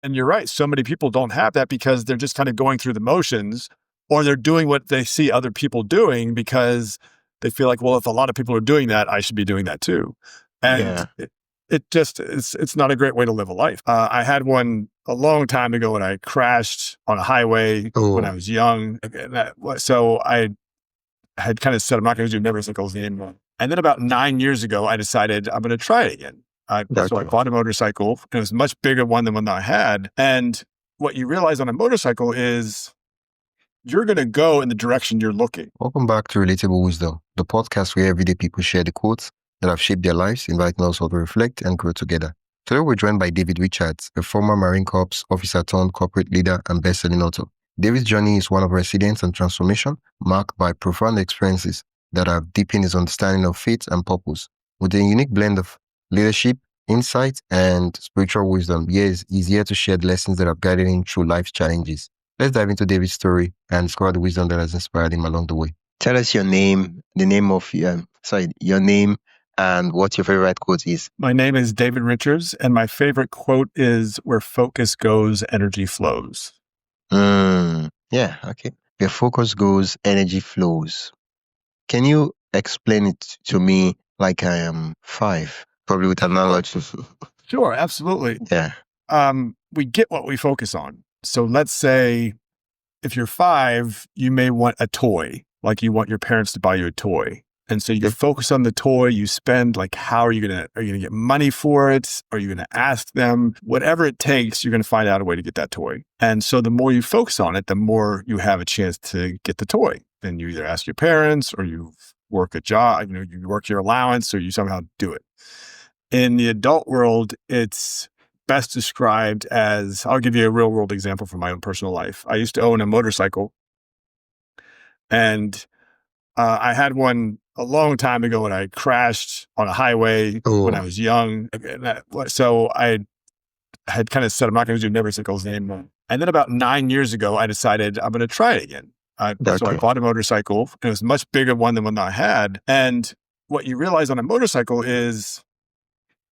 And you're right. So many people don't have that because they're just kind of going through the motions, or they're doing what they see other people doing because they feel like, well, if a lot of people are doing that, I should be doing that too. And Yeah. it's not a great way to live a life. I had one a long time ago when I crashed on a highway when I was young. So I had kind of said, I'm not going to do motorcycles anymore. And then about 9 years ago, I decided I'm going to try it again. So I bought a motorcycle, and it was a much bigger one than one that I had. And what you realize on a motorcycle is you're going to go in the direction you're looking. Welcome back to Relatable Wisdom, the podcast where everyday people share the quotes that have shaped their lives, inviting us all to reflect and grow together. Today, we're joined by David Richards, a former Marine Corps officer turned corporate leader and best-selling author. David's journey is one of resilience and transformation, marked by profound experiences that have deepened his understanding of faith and purpose. With a unique blend of leadership, insight, and spiritual wisdom, he's here to share the lessons that have guided him through life's challenges. Let's dive into David's story and discover the wisdom that has inspired him along the way. Tell us your name, your name, and what your favorite quote is. My name is David Richards, and my favorite quote is, "Where focus goes, energy flows." Yeah, okay. Where focus goes, energy flows. Can you explain it to me like I am 5? Probably with analogies. Sure, absolutely. Yeah. We get what we focus on. So let's say if you're 5, you may want a toy, like you want your parents to buy you a toy. And so you focus on the toy, you spend like, are you going to get money for it? Are you going to ask them? Whatever it takes, you're going to find out a way to get that toy. And so the more you focus on it, the more you have a chance to get the toy. Then you either ask your parents, or you work a job, you work your allowance, or you somehow do it. In the adult world, it's best described as, I'll give you a real world example from my own personal life. I used to own a motorcycle, and I had one a long time ago when I crashed on a highway when I was young. So I had kind of said, I'm not going to do motorcycles anymore. And then about 9 years ago, I decided I'm going to try it again. So I bought a motorcycle, and it was a much bigger one than one that I had. And what you realize on a motorcycle is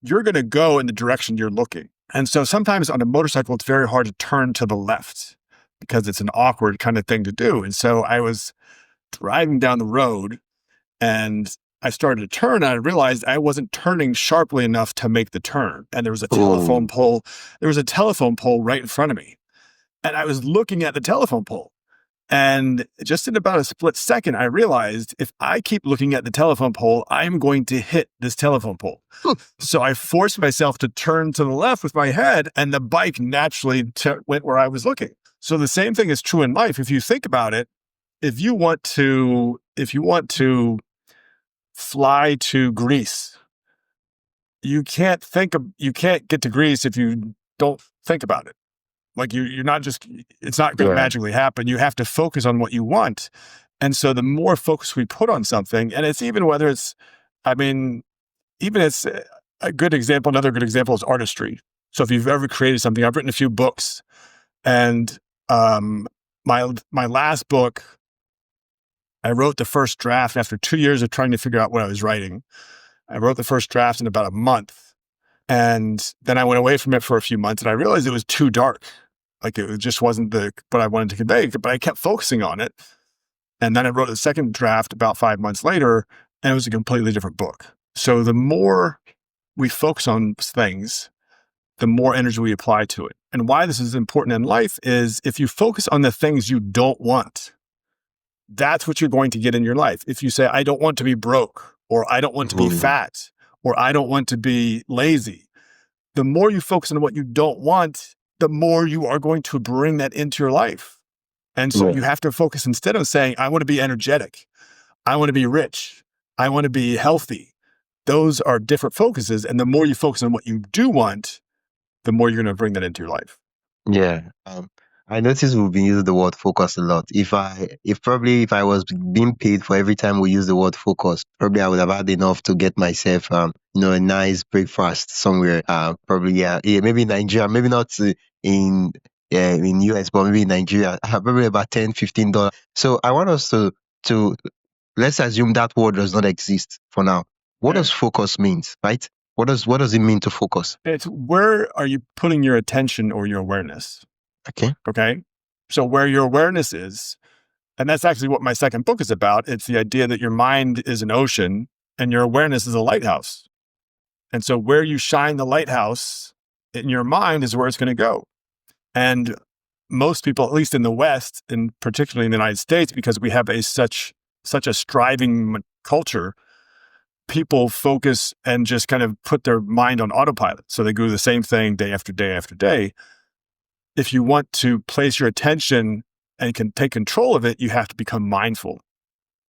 you're going to go in the direction you're looking. And so sometimes on a motorcycle, it's very hard to turn to the left because it's an awkward kind of thing to do. And so I was driving down the road, and I started to turn, and I realized I wasn't turning sharply enough to make the turn. And there was a telephone pole. There was a telephone pole right in front of me. And I was looking at the telephone pole. And just in about a split second, I realized if I keep looking at the telephone pole, I'm going to hit this telephone pole. So I forced myself to turn to the left with my head, and the bike naturally went where I was looking. So the same thing is true in life. If you think about it, if you want to fly to Greece, you can't get to Greece if you don't think about it. Like it's not going to magically happen. You have to focus on what you want. And so the more focus we put on something, and it's even whether it's, it's a good example. Another good example is artistry. So if you've ever created something, I've written a few books, and my last book, I wrote the first draft after 2 years of trying to figure out what I was writing. I wrote the first draft in about a month. And then I went away from it for a few months, and I realized it was too dark. Like it just wasn't what I wanted to convey, but I kept focusing on it. And then I wrote the second draft about 5 months later, and it was a completely different book. So the more we focus on things, the more energy we apply to it. And why this is important in life is if you focus on the things you don't want, that's what you're going to get in your life. If you say, I don't want to be broke, or I don't want to be fat, or I don't want to be lazy, the more you focus on what you don't want, the more you are going to bring that into your life. And so you have to focus, instead of saying, I want to be energetic, I want to be rich, I want to be healthy. Those are different focuses. And the more you focus on what you do want, the more you're going to bring that into your life. Yeah. I noticed we've been using the word focus a lot. If I was being paid for every time we use the word focus, probably I would have had enough to get myself, a nice breakfast somewhere. Maybe in Nigeria, maybe not in US, but maybe in Nigeria, probably about $10-15. So I want us to let's assume that word does not exist for now. What does focus mean, right? What does it mean to focus? It's where are you putting your attention or your awareness? Okay. Okay. So where your awareness is, and that's actually what my second book is about. It's the idea that your mind is an ocean and your awareness is a lighthouse. And so where you shine the lighthouse in your mind is where it's going to go. And most people, at least in the West, and particularly in the United States, because we have such a striving culture, people focus and just kind of put their mind on autopilot. So they do the same thing day after day after day. If you want to place your attention and can take control of it, you have to become mindful.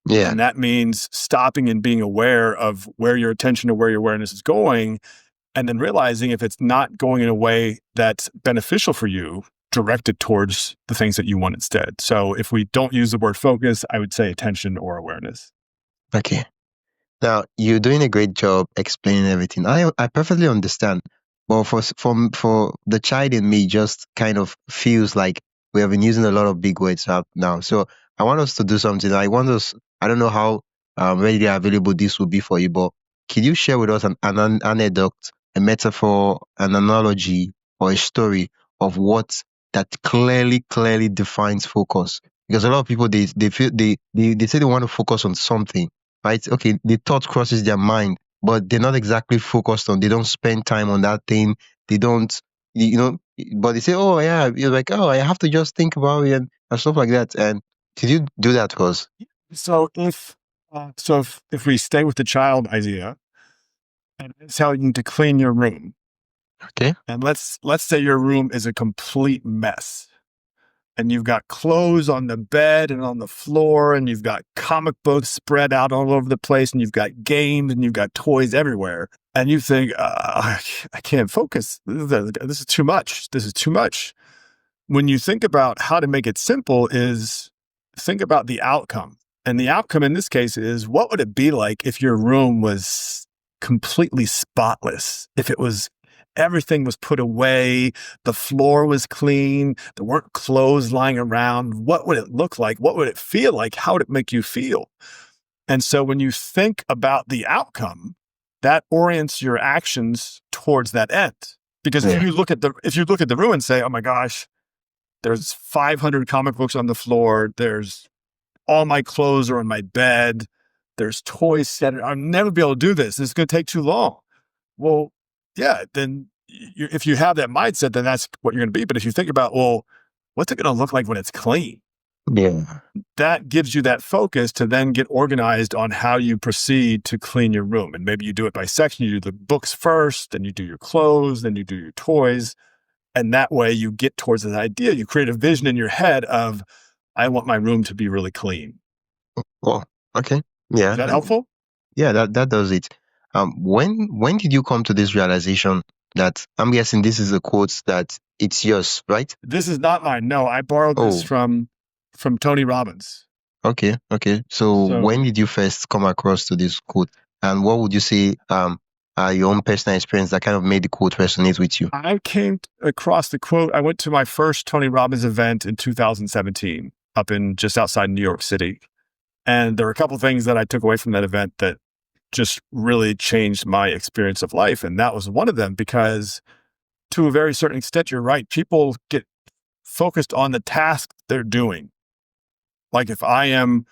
Yeah. And that means stopping and being aware of where your attention or where your awareness is going, and then realizing if it's not going in a way that's beneficial for you, direct it towards the things that you want instead. So if we don't use the word focus, I would say attention or awareness. Okay. Now, you're doing a great job explaining everything. I perfectly understand. But for the child in me, just kind of feels like we have been using a lot of big words up now. So I want us to do something. I don't know how readily available this will be for you, but could you share with us an anecdote, a metaphor, an analogy, or a story of what that clearly defines focus? Because a lot of people, they feel they say they want to focus on something, right? Okay, the thought crosses their mind, but they're not exactly focused on, they don't spend time on that thing. They don't, but they say, oh yeah, you're like, oh, I have to just think about it and stuff like that. And did you do that, Cause? So if we stay with the child idea, and it's telling you to clean your room, Okay. and let's say your room is a complete mess, and you've got clothes on the bed and on the floor, and you've got comic books spread out all over the place, and you've got games and you've got toys everywhere, and you think, I can't focus. This is too much. This is too much. When you think about how to make it simple, is think about the outcome. And the outcome in this case is, what would it be like if your room was completely spotless? If it was, everything was put away, the floor was clean, there weren't clothes lying around. What would it look like? What would it feel like? How would it make you feel? And so when you think about the outcome, that orients your actions towards that end. Because if you look at the room and say, oh my gosh, there's 500 comic books on the floor, there's all my clothes are on my bed, there's toys set, I'll never be able to do this. It's going to take too long. Well, yeah, then if you have that mindset, then that's what you're going to be. But if you think about, well, what's it going to look like when it's clean? Yeah. That gives you that focus to then get organized on how you proceed to clean your room. And maybe you do it by section. You do the books first, then you do your clothes, then you do your toys. And that way you get towards an idea. You create a vision in your head of, I want my room to be really clean. Oh, okay. Yeah. Is that helpful? Yeah, that does it. When did you come to this realization that, I'm guessing this is a quote that it's yours, right? This is not mine. No, I borrowed this from Tony Robbins. Okay. So when did you first come across to this quote? And what would you say your own personal experience that kind of made the quote resonate with you? I came across the quote. I went to my first Tony Robbins event in 2017 up in just outside New York City. And there were a couple of things that I took away from that event that just really changed my experience of life. And that was one of them, because to a very certain extent, you're right. People get focused on the task they're doing. Like if I am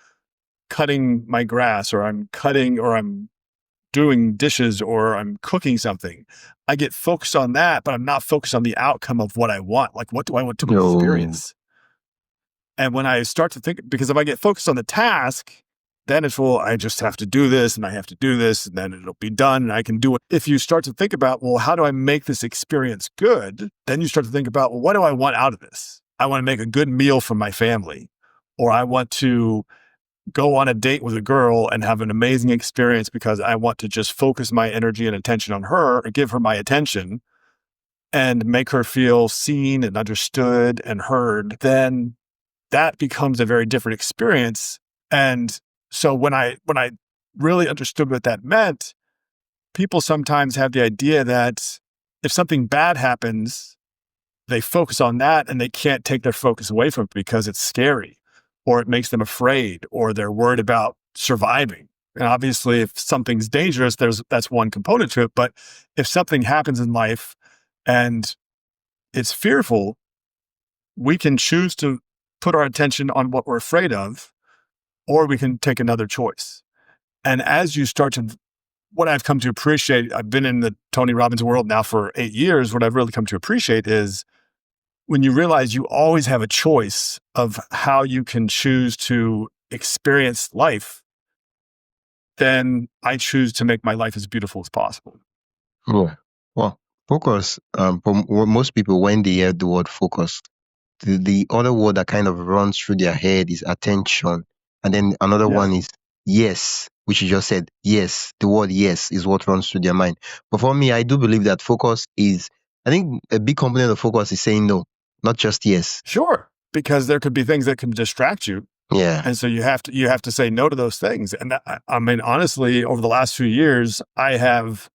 cutting my grass, or I'm doing dishes, or I'm cooking something, I get focused on that, but I'm not focused on the outcome of what I want. Like, what do I want to experience? And when I start to think, because if I get focused on the task, then it's, well, I just have to do this and I have to do this and then it'll be done and I can do it. If you start to think about, well, how do I make this experience good? Then you start to think about, well, what do I want out of this? I want to make a good meal for my family, or I want to go on a date with a girl and have an amazing experience because I want to just focus my energy and attention on her and give her my attention and make her feel seen and understood and heard. Then that becomes a very different experience. And so when I really understood what that meant, people sometimes have the idea that if something bad happens, they focus on that and they can't take their focus away from it because it's scary, or it makes them afraid, or they're worried about surviving. And obviously, if something's dangerous, that's one component to it. But if something happens in life and it's fearful, we can choose to put our attention on what we're afraid of, or we can take another choice. And as you start to, what I've come to appreciate, I've been in the Tony Robbins world now for 8 years. What I've really come to appreciate is when you realize you always have a choice of how you can choose to experience life, then I choose to make my life as beautiful as possible. Oh, well, focus. For most people, when they hear the word focus, the other word that kind of runs through their head is attention. And then another one is yes, which you just said. Yes, the word yes is what runs through their mind. But for me, I do believe that focus is, I think a big component of focus is saying no, not just yes. Sure, because there could be things that can distract you. Yeah. And so you have to say no to those things. And I mean, honestly, over the last few years, I have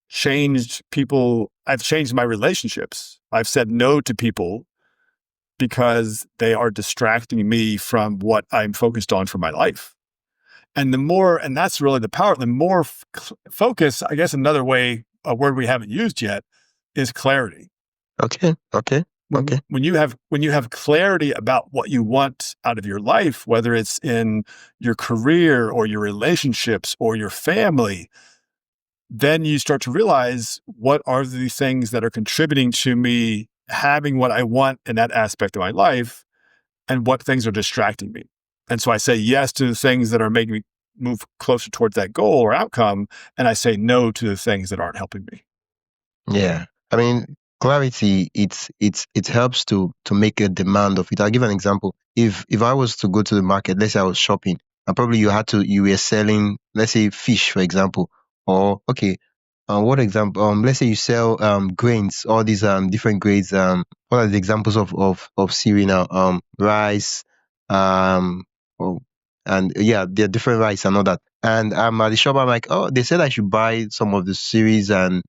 changed people. I've changed my relationships. I've said no to people because they are distracting me from what I'm focused on for my life. And and that's really the power, the more focus, I guess another way, a word we haven't used yet, is clarity. Okay. When you have clarity about what you want out of your life, whether it's in your career or your relationships or your family, then you start to realize what are the things that are contributing to me having what I want in that aspect of my life and what things are distracting me. And so I say yes to the things that are making me move closer towards that goal or outcome. And I say no to the things that aren't helping me. Yeah. I mean, clarity, it helps to make a demand of it. I'll give an example. If I was to go to the market, let's say I was shopping, and probably you were selling, let's say fish, for example, or okay, what example? Let's say you sell grains, all these different grades. What are the examples of cereal now? Rice, um, oh, and yeah, there are different rice and all that. And I'm at the shop. I'm like, oh, they said I should buy some of the cereals and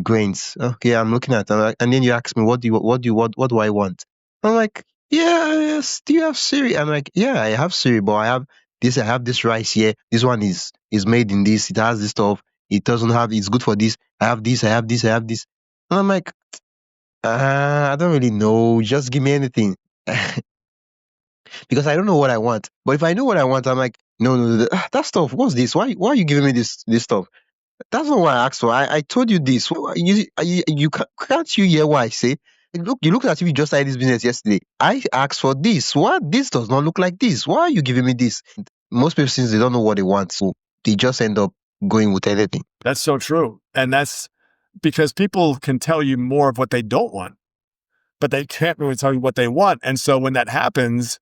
grains. Okay, I'm looking at them, and then you ask me, what do I want? I'm like, yeah, yes. Do you have cereal? I'm like, yeah, I have cereal, but I have this rice here. This one is made in this. It has this stuff. It doesn't have. It's good for this. I have this. I have this. I have this. And I'm like, I don't really know. Just give me anything. Because I don't know what I want. But if I know what I want, I'm like, no, that stuff. What's this? Why are you giving me this stuff? That's not what I asked for. I told you this. Can't you hear what I say? Look, you look as if you just started this business yesterday. I asked for this. What? This does not look like this. Why are you giving me this? Most people, since they don't know what they want, so they just end up going with anything. That's so true. And that's because people can tell you more of what they don't want, but they can't really tell you what they want. And so when that happens,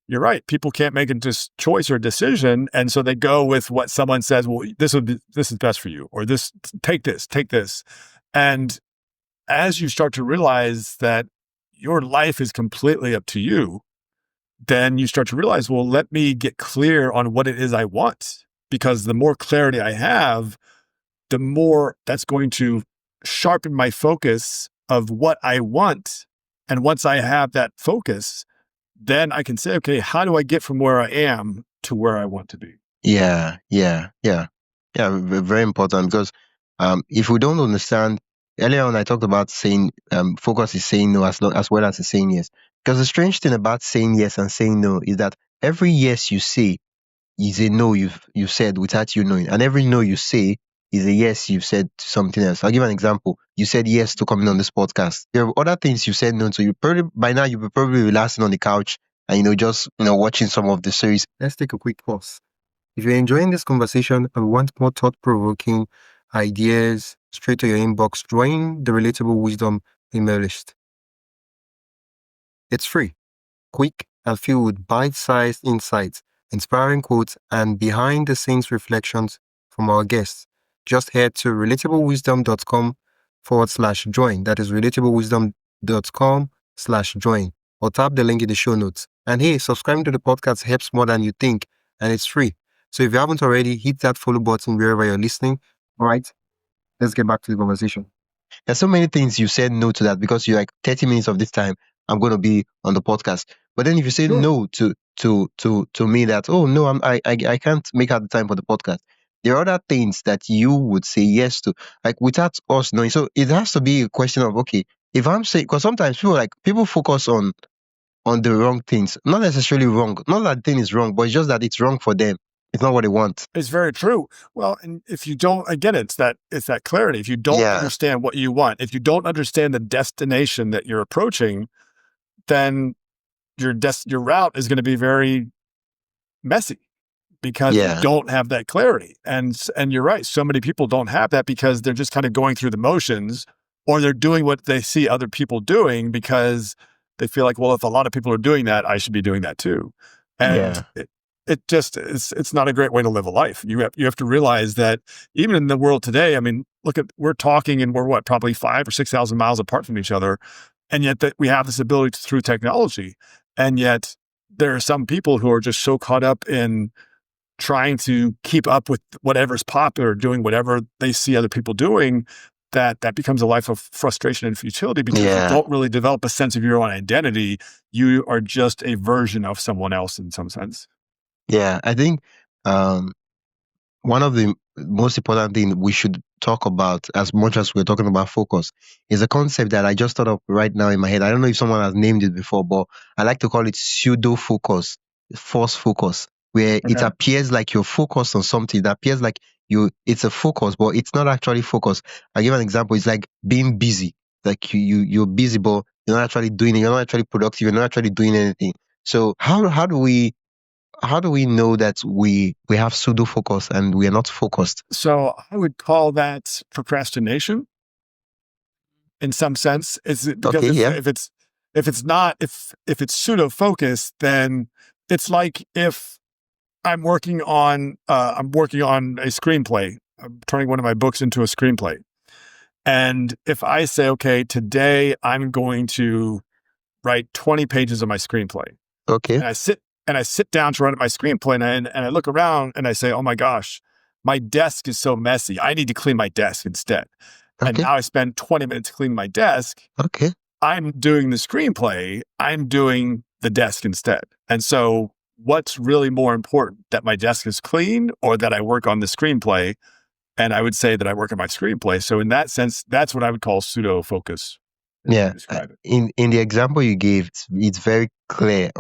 you're right. People can't make a choice or decision. And so they go with what someone says, well, this is best for you, or take this. And as you start to realize that your life is completely up to you, then you start to realize, well, let me get clear on what it is I want. Because the more clarity I have, the more that's going to sharpen my focus of what I want. And once I have that focus, then I can say, okay, how do I get from where I am to where I want to be? Yeah. Very important, because if we don't understand, earlier on I talked about saying focus is saying no as well as saying yes. Because the strange thing about saying yes and saying no is that every yes you say is a no you've said without you knowing, and every no you say is a yes you've said to something else. I'll give an example. You said yes to coming on this podcast. There are other things you said no to. You probably by now you'll be probably relaxing on the couch and just watching some of the series. Let's take a quick pause. If you're enjoying this conversation and want more thought-provoking ideas straight to your inbox, join the Relatable Wisdom email list. It's free, quick, and filled with bite-sized insights, inspiring quotes, and behind-the-scenes reflections from our guests. Just head to relatablewisdom.com/join. That is relatablewisdom.com/join, or tap the link in the show notes. And hey, subscribing to the podcast helps more than you think, and it's free. So if you haven't already, hit that follow button wherever you're listening. All right, let's get back to the conversation. There's so many things you said no to that because you're like 30 minutes of this time, I'm going to be on the podcast. But then if you say no to to me that, oh no, I can't make out the time for the podcast. There are other things that you would say yes to, like without us knowing. So it has to be a question of, okay, if I'm saying, because sometimes people focus on the wrong things, not necessarily wrong, not that the thing is wrong, but it's just that it's wrong for them. It's not what they want. It's very true. Well, and if you don't, again, it's that clarity. If you don't understand what you want, if you don't understand the destination that you're approaching, then your route is going to be very messy because you don't have that clarity. And you're right. So many people don't have that because they're just kind of going through the motions, or they're doing what they see other people doing because they feel like, well, if a lot of people are doing that, I should be doing that too. And it just it's not a great way to live a life. You have to realize that even in the world today, I mean, we're talking and we're probably 5,000 or 6,000 miles apart from each other. And yet that we have this ability through technology. And yet there are some people who are just so caught up in trying to keep up with whatever's popular, doing whatever they see other people doing, that becomes a life of frustration and futility because you don't really develop a sense of your own identity. You are just a version of someone else in some sense. Yeah, I think one of the most important things we should talk about, as much as we're talking about focus, is a concept that I just thought of right now in my head. I don't know if someone has named it before, but I like to call it pseudo focus, false focus, where it appears like you're focused on something. It appears like it's a focus, but it's not actually focus. I give an example. It's like being busy. Like you're busy, but you're not actually doing it. You're not actually productive. You're not actually doing anything. So how do we know that we have pseudo focus and we are not focused? So I would call that procrastination in some sense. Is it because if it's pseudo focus, then it's like if I'm working on a screenplay. I'm turning one of my books into a screenplay. And if I say, okay, today I'm going to write 20 pages of my screenplay. Okay. And I sit down to write my screenplay and I look around and I say, oh my gosh, my desk is so messy. I need to clean my desk instead. Okay. And now I spend 20 minutes cleaning my desk. Okay. I'm doing the screenplay. I'm doing the desk instead. And so what's really more important, that my desk is clean or that I work on the screenplay? And I would say that I work on my screenplay. So in that sense, that's what I would call pseudo focus. Yeah. In the example you gave, it's very clear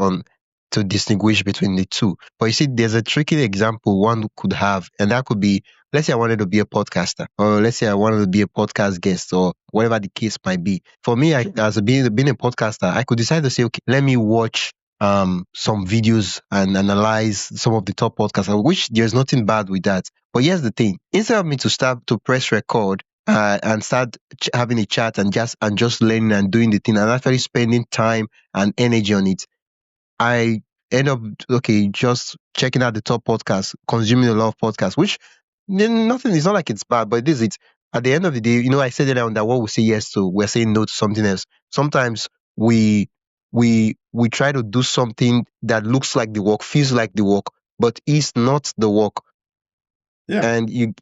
to distinguish between the two. But you see, there's a tricky example one could have, and that could be, let's say I wanted to be a podcaster, or let's say I wanted to be a podcast guest, or whatever the case might be. For me, as being a podcaster, I could decide to say, okay, let me watch some videos and analyze some of the top podcasts, which there's nothing bad with that. But here's the thing: instead of me to start to press record and start having a chat and just learning and doing the thing and actually spending time and energy on it, I end up just checking out the top podcasts, consuming a lot of podcasts, which nothing. It's not like it's bad, but it's at the end of the day, I said earlier on that what we say yes to, we're saying no to something else. Sometimes we try to do something that looks like the work, feels like the work, but is not the work. Yeah. And in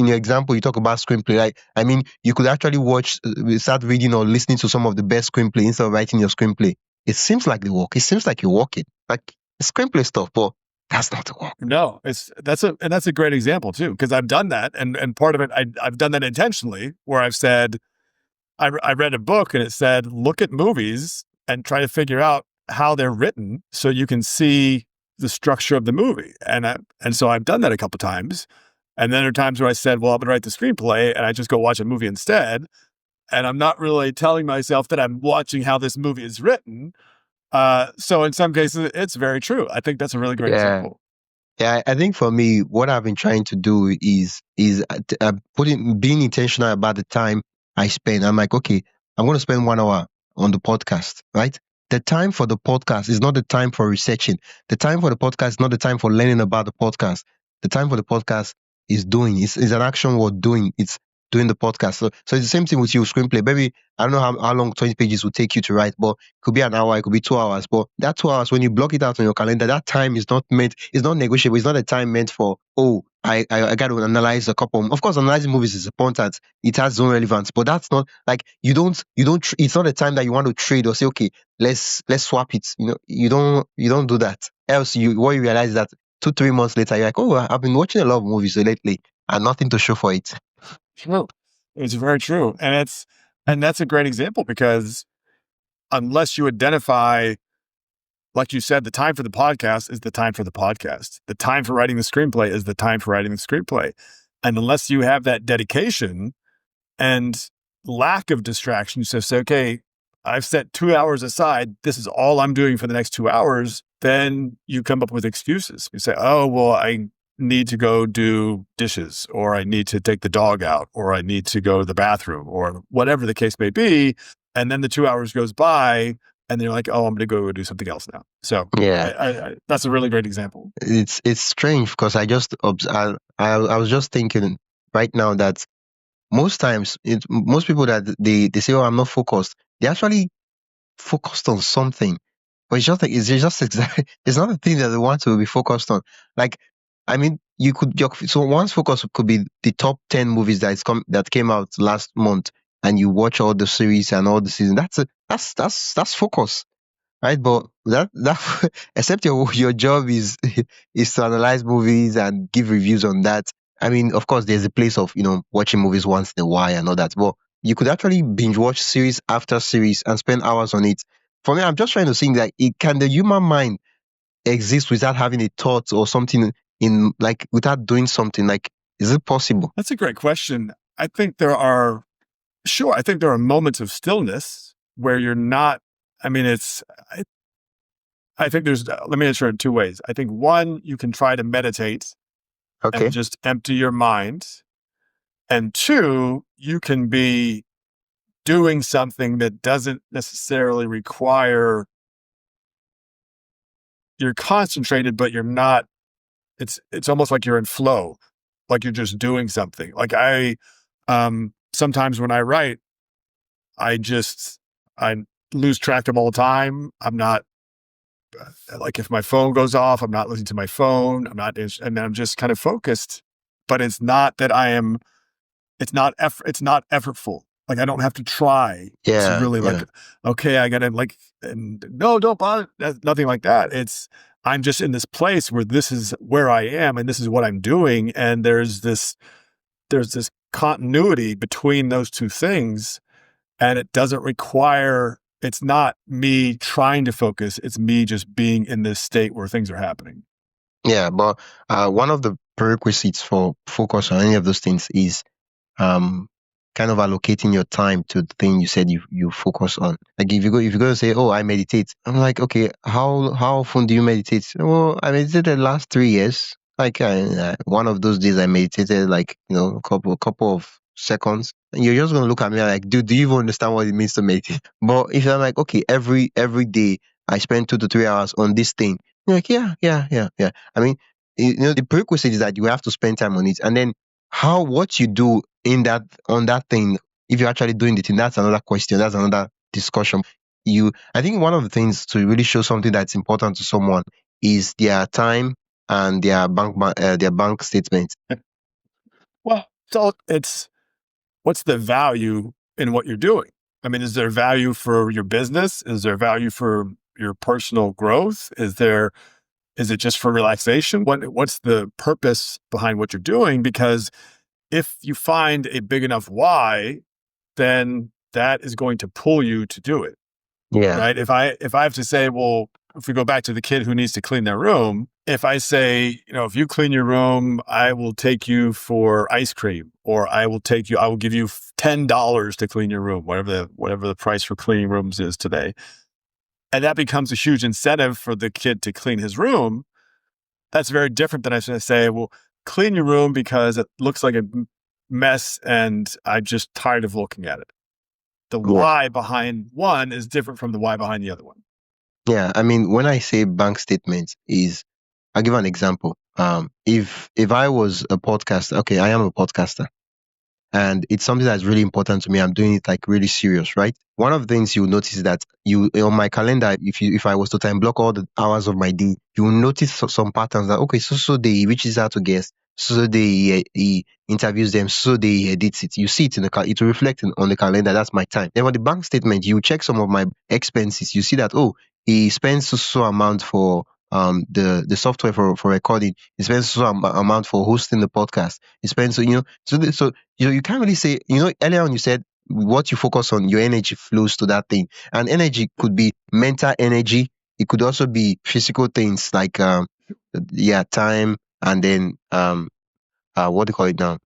your example, you talk about screenplay. Like, I mean, you could actually start reading or listening to some of the best screenplay instead of writing your screenplay. It seems like the work. It seems like you're working, like screenplay stuff, but that's not the work. No, that's a great example too, because I've done that, and part of it I've done that intentionally, where I've said I read a book and it said look at movies and try to figure out how they're written so you can see the structure of the movie, and so I've done that a couple times, and then there are times where I said, well, I'm gonna write the screenplay, and I just go watch a movie instead. And I'm not really telling myself that I'm watching how this movie is written. So in some cases, it's very true. I think that's a really great example. Yeah, I think for me, what I've been trying to do is being intentional about the time I spend. I'm like, okay, I'm going to spend 1 hour on the podcast, right? The time for the podcast is not the time for researching. The time for the podcast is not the time for learning about the podcast. The time for the podcast is doing. It's an action word, doing. It's doing the podcast. So it's the same thing with you, screenplay. Maybe, I don't know how long 20 pages will take you to write, but it could be an hour, it could be 2 hours. But that 2 hours, when you block it out on your calendar, that time is not negotiable. It's not a time meant for, I got to analyze a couple. Of course, analyzing movies is important. It has its own relevance, but that's not like it's not a time that you want to trade or say, okay, let's swap it. You don't do that. else what you realize is that 2-3 months later, you're like, oh, I've been watching a lot of movies lately and nothing to show for it. True. It's very true. And that's a great example because unless you identify, like you said, the time for the podcast is the time for the podcast. The time for writing the screenplay is the time for writing the screenplay. And unless you have that dedication and lack of distraction, you say, okay, I've set 2 hours aside. This is all I'm doing for the next 2 hours. Then you come up with excuses. You say, oh, well, I need to go do dishes, or I need to take the dog out, or I need to go to the bathroom, or whatever the case may be. And then the 2 hours goes by and they're like, oh, I'm going to go do something else now. So yeah, that's a really great example. It's strange because I was just thinking right now that most times, most people that they say, oh, I'm not focused, they actually focused on something. But it's just exactly, it's not the thing that they want to be focused on. Like, I mean, so one's focus could be the top 10 movies that came out last month, and you watch all the series and all the season. That's focus, right? But that except your job is is to analyze movies and give reviews on that. I mean, of course, there's a place of watching movies once in a while and all that, but you could actually binge watch series after series and spend hours on it. For me, I'm just trying to think that can the human mind exist without having a thought or something without doing something? Like, is it possible? That's a great question. I think there are moments of stillness where you're not. I mean, I think there's. Let me answer it in two ways. I think one, you can try to meditate Okay. and just empty your mind, and two, you can be doing something that doesn't necessarily require. You're concentrated, but you're not. It's almost like you're in flow, like you're just doing something. Like sometimes when I write, I lose track of all the time. I'm not like, if my phone goes off, I'm not listening to my phone. And I'm just kind of focused. But it's not that it's not effortful. Like, I don't have to try to really like, okay, I gotta like, and no, don't bother. Nothing like that. I'm just in this place where this is where I am and this is what I'm doing. And there's this continuity between those two things. And it doesn't require, it's not me trying to focus. It's me just being in this state where things are happening. Yeah, but one of the prerequisites for focus on any of those things is kind of allocating your time to the thing you said you focus on. Like, if you go to say, oh, I meditate, I'm like, okay, how often do you meditate? Well, I meditated the last 3 years. Like, one of those days I meditated like a couple of seconds, and you're just gonna look at me like, dude, do you even understand what it means to meditate? But if I'm like, okay, every day I spend 2 to 3 hours on this thing, you're like, yeah. I mean, the prerequisite is that you have to spend time on it, and then what you do on that thing, if you're actually doing the thing, that's another question, that's another discussion. I think one of the things to really show something that's important to someone is their time and their bank statement. Well, it's what's the value in what you're doing? I mean, is there value for your business? Is there value for your personal growth? Is it just for relaxation? What's the purpose behind what you're doing? Because if you find a big enough why, then that is going to pull you to do it. Yeah. Right. If I have to say, well, if we go back to the kid who needs to clean their room, if I say, if you clean your room, I will take you for ice cream, or I will give you $10 to clean your room, whatever the price for cleaning rooms is today. And that becomes a huge incentive for the kid to clean his room. That's very different than I was going to say, well, clean your room because it looks like a mess and I'm just tired of looking at it. The why behind one is different from the why behind the other one. Yeah, I mean, when I say bank statement, I'll give an example. If I was a podcaster, okay, I am a podcaster, and it's something that's really important to me. I'm doing it like really serious, right? One of the things you'll notice is that on my calendar, if I was to time block all the hours of my day, you will notice some patterns that, okay, so they reaches out to guests, so they he interviews them, so they edits it. You see it it will reflect on the calendar. That's my time. Then on the bank statement, you check some of my expenses. You see that, oh, he spends so amount for the software for recording. He spends so amount for hosting the podcast. He spends, so you can't really say, earlier on you said what you focus on, your energy flows to that thing. And energy could be mental energy. It could also be physical things like, time, and then, what do you call it now?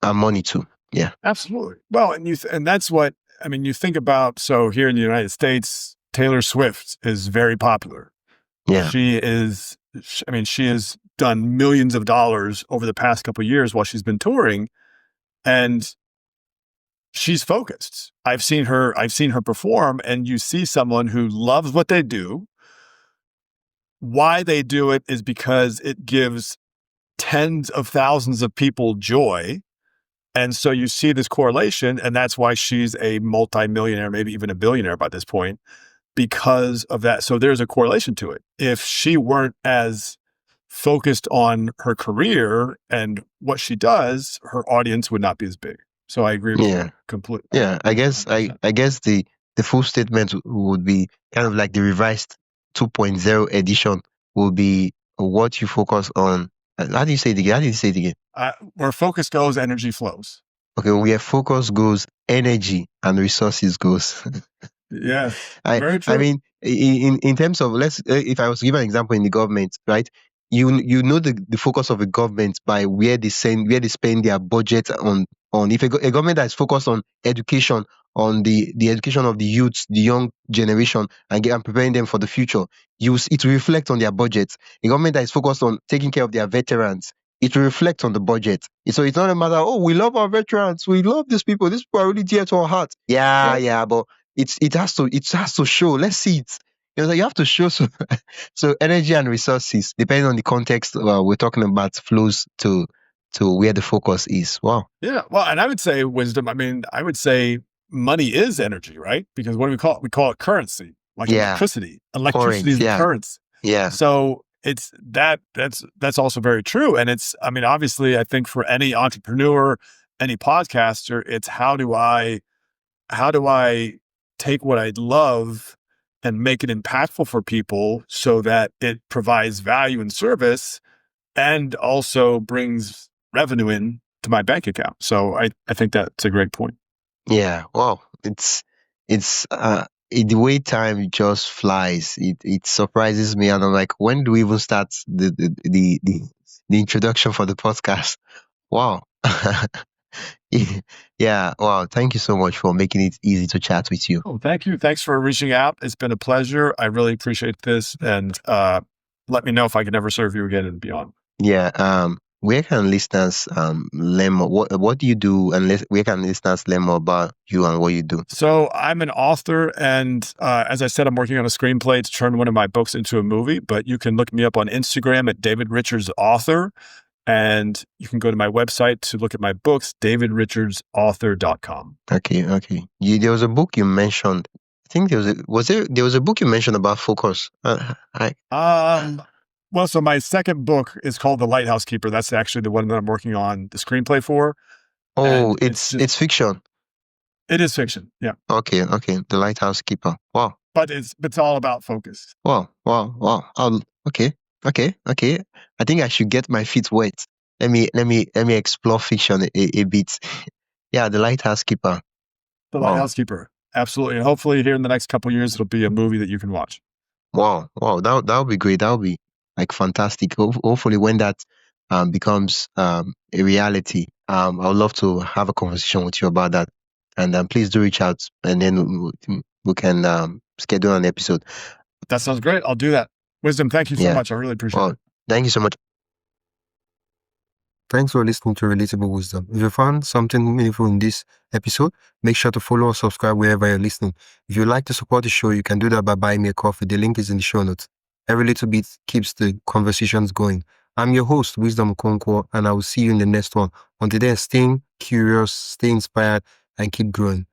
Money too. Yeah. Absolutely. Well, and that's what, I mean, you think about, so here in the United States, Taylor Swift is very popular. Yeah. She has done millions of dollars over the past couple of years while she's been touring, and she's focused. I've seen her perform, and you see someone who loves what they do. Why they do it is because it gives tens of thousands of people joy. And so you see this correlation, and that's why she's a multimillionaire, maybe even a billionaire by this point, because of that. So there's a correlation to it. If she weren't as focused on her career and what she does, her audience would not be as big. So I agree with you completely. Yeah, I guess the full statement would be kind of like the revised 2.0 edition will be what you focus on. How do you say it again? Where focus goes, energy flows. Okay, where focus goes, energy and resources goes. Yeah, very true. I mean, in terms of, if I was to give an example in the government, right? You know the focus of a government by where they spend their budget on. If a government that is focused on education, on the education of the youth, the young generation, and preparing them for the future, it will reflect on their budget. A government that is focused on taking care of their veterans, it will reflect on the budget. So it's not a matter, we love our veterans, we love these people are really dear to our heart. Yeah, but it has to show. Let's see it. You have to show. So energy and resources, depending on the context we're talking about, flows to where the focus is. Wow. Yeah. Well, and I would say wisdom. I mean, I would say money is energy, right? Because what do we call it? We call it currency, like electricity. Electricity is the currency. Yeah. So it's that's also very true. And obviously, I think for any entrepreneur, any podcaster, it's how do I take what I love and make it impactful for people so that it provides value and service and also brings revenue in to my bank account. So I think that's a great point. Yeah. Wow. It's the way time just flies. It surprises me, and I'm like, when do we even start the introduction for the podcast? Wow. Yeah. Wow. Thank you so much for making it easy to chat with you. Oh, thank you. Thanks for reaching out. It's been a pleasure. I really appreciate this, and let me know if I can ever serve you again and beyond. Yeah. Where can listeners learn more? What do you do, and where can listeners learn more about you and what you do? So I'm an author, and as I said, I'm working on a screenplay to turn one of my books into a movie. But you can look me up on Instagram at David Richards Author, and you can go to my website to look at my books, davidrichardsauthor.com. Okay. There was a book you mentioned. I think there was a book you mentioned about focus. Well, so my second book is called The Lighthouse Keeper. That's actually the one that I'm working on the screenplay for. Oh, it's fiction. It is fiction. Yeah. Okay. The Lighthouse Keeper. Wow. But it's all about focus. Wow. Okay. I think I should get my feet wet. Let me explore fiction a bit. Yeah, The Lighthouse Keeper. The Lighthouse Keeper. Absolutely. And hopefully here in the next couple of years, it'll be a movie that you can watch. Wow. That'll be great. That'll be like fantastic. Hopefully when that becomes a reality, I would love to have a conversation with you about that. And please do reach out, and then we can schedule an episode. That sounds great. I'll do that. Wisdom, thank you so much. I really appreciate it. Thank you so much. Thanks for listening to Relatable Wisdom. If you found something meaningful in this episode, make sure to follow or subscribe wherever you're listening. If you'd like to support the show, you can do that by buying me a coffee. The link is in the show notes. Every little bit keeps the conversations going. I'm your host, Wisdom Okonkwo, and I will see you in the next one. Until then, stay curious, stay inspired, and keep growing.